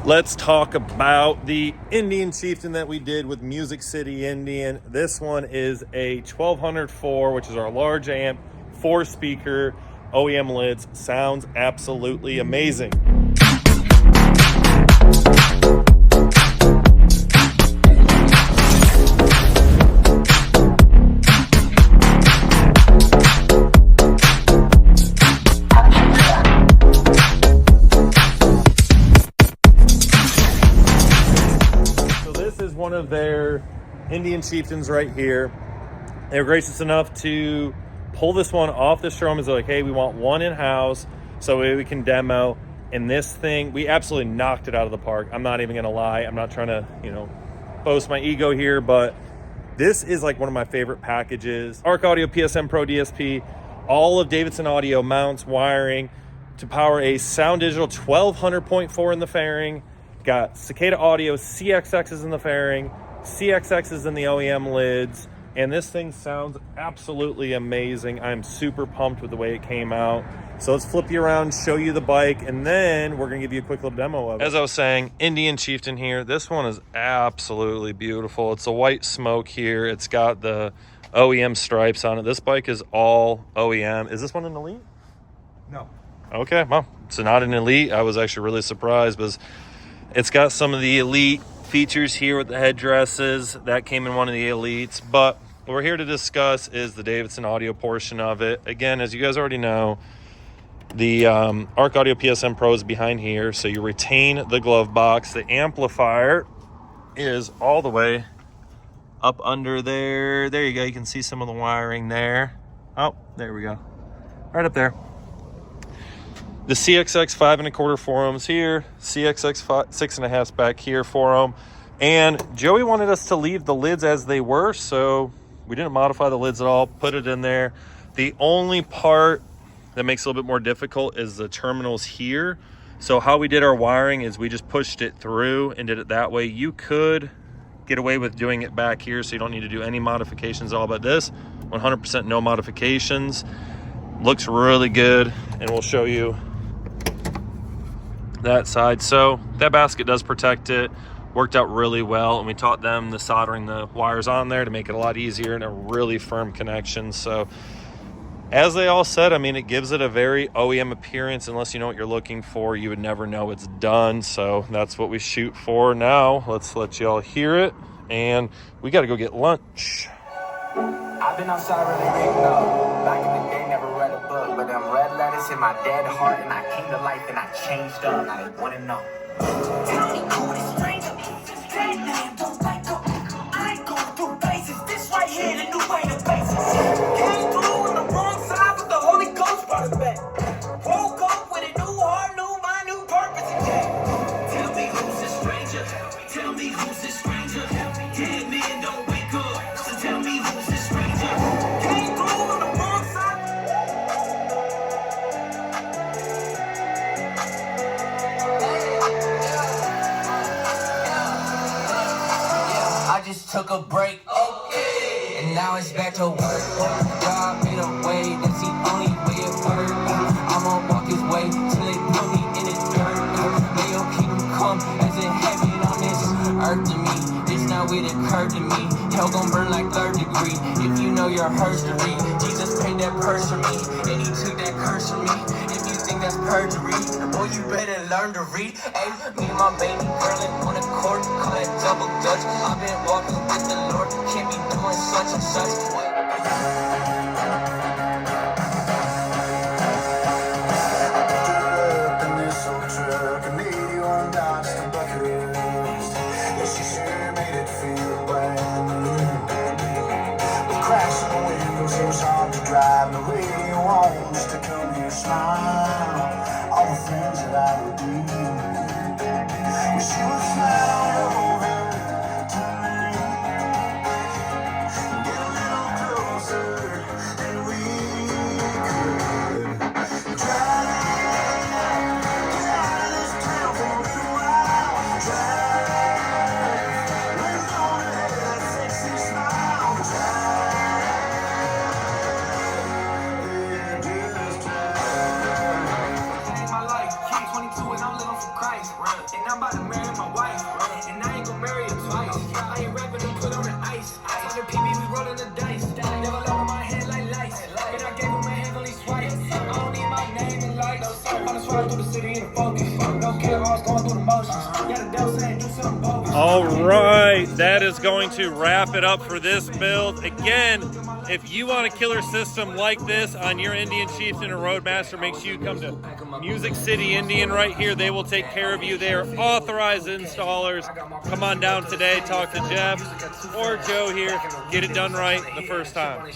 Let's talk about the Indian Chieftain that we did with Music City Indian. This one is a 1204, which is our large amp, 4-speaker, OEM lids. Sounds absolutely amazing. One of their Indian Chieftains right here. They were gracious enough to pull this one off the showroom. They're like, hey, we want one in-house so we can demo. And this thing, we absolutely knocked it out of the park. I'm not even gonna lie. I'm not trying to, boast my ego here, but this is like one of my favorite packages. Arc Audio PSM Pro DSP, all of Davidson audio mounts, wiring to power a Soundigital 1200.4 in the fairing. Got Cicada audio, CXXs in the fairing, CXXs in the OEM lids, and this thing sounds absolutely amazing. I'm super pumped with the way it came out. So let's flip you around, show you the bike, and then we're gonna give you a quick little demo of it. As I was saying, Indian Chieftain here. This one is absolutely beautiful. It's a white smoke here. It's got the OEM stripes on it. This bike is all OEM. Is this one an Elite? No. Okay, well, it's not an Elite. I was actually really surprised because it's got some of the Elite features here with the headdresses. That came in one of the Elites. But what we're here to discuss is the Davidson audio portion of it. Again, as you guys already know, the Arc Audio PSM Pro is behind here. So you retain the glove box. The amplifier is all the way up under there. There you go. You can see some of the wiring there. Oh, there we go. Right up there. The CXX 5 1/4 forums here, CXX 6 1/2 back here for them. And Joey wanted us to leave the lids as they were, so we didn't modify the lids at all, put it in there. The only part that makes it a little bit more difficult is the terminals here. So how we did our wiring is we just pushed it through and did it that way. You could get away with doing it back here, so you don't need to do any modifications at all. But this, 100% no modifications. Looks really good, and we'll show you that side. So that basket does protect it. Worked out really well, and we taught them the soldering the wires on there to make it a lot easier and a really firm connection. So as they all said, I mean, it gives it a very OEM appearance. Unless you know what you're looking for, you would never know it's done. So that's what we shoot for. Now let's let y'all hear it, and we got to go get lunch. I've been outside really reading up. Back in the day, never read a book, but them red letters in my dead heart, and I came to life and I changed up. I didn't want to know. Tell me who this stranger. Straight name, don't like up. I ain't going through places. This right here, the new way to face it. Came through on the wrong side, but the Holy Ghost brought us back. Woke up with a new heart, knew my new purpose again. Tell me who's this stranger. Tell me who's this stranger. Dead men don't wake up. So tell me who's this stranger. Came through on the wrong side. I just took a break, okay, and now it's back to work. God made a way, that's the only way it works. I'ma walk his way till they put me in the dirt. May your kingdom come as in heaven on this earth to me. This now it occurred to me. Hell gon' burn like 3rd degree. If you know your history, Jesus paid that price for me, and he took that curse from me. If you think that's perjury, boy, you better learn to read. Hey, me and my baby girl on the court, call that double dutch. I've been walking with the Lord, can't be doing such and such. It was hard to drive the way you want, just to come here, smile. All the things that I would do. Wish you would fly over to me, get a little closer, and we could drive, get out of this town for a little while. Drive, let go of that sexy smile. Drive. And I'm about to marry my wife, and I ain't gonna marry her twice. I ain't rapping and put on the ice. Talking PB, we rolling the dice. Never love my head like lights, but I gave him a heavenly swipe. I don't need my name in lights. I'm just riding through the city in a focus. Don't care, I was going through the motions. Got a devil saying do something bogus. All right, that is going to wrap it up for this build. Again, if you want a killer system like this on your Indian Chieftain or Roadmaster, make sure you come to Music City Indian right here. They will take care of you. They are authorized installers. Come on down today, talk to Jeff or Joe here. Get it done right the first time.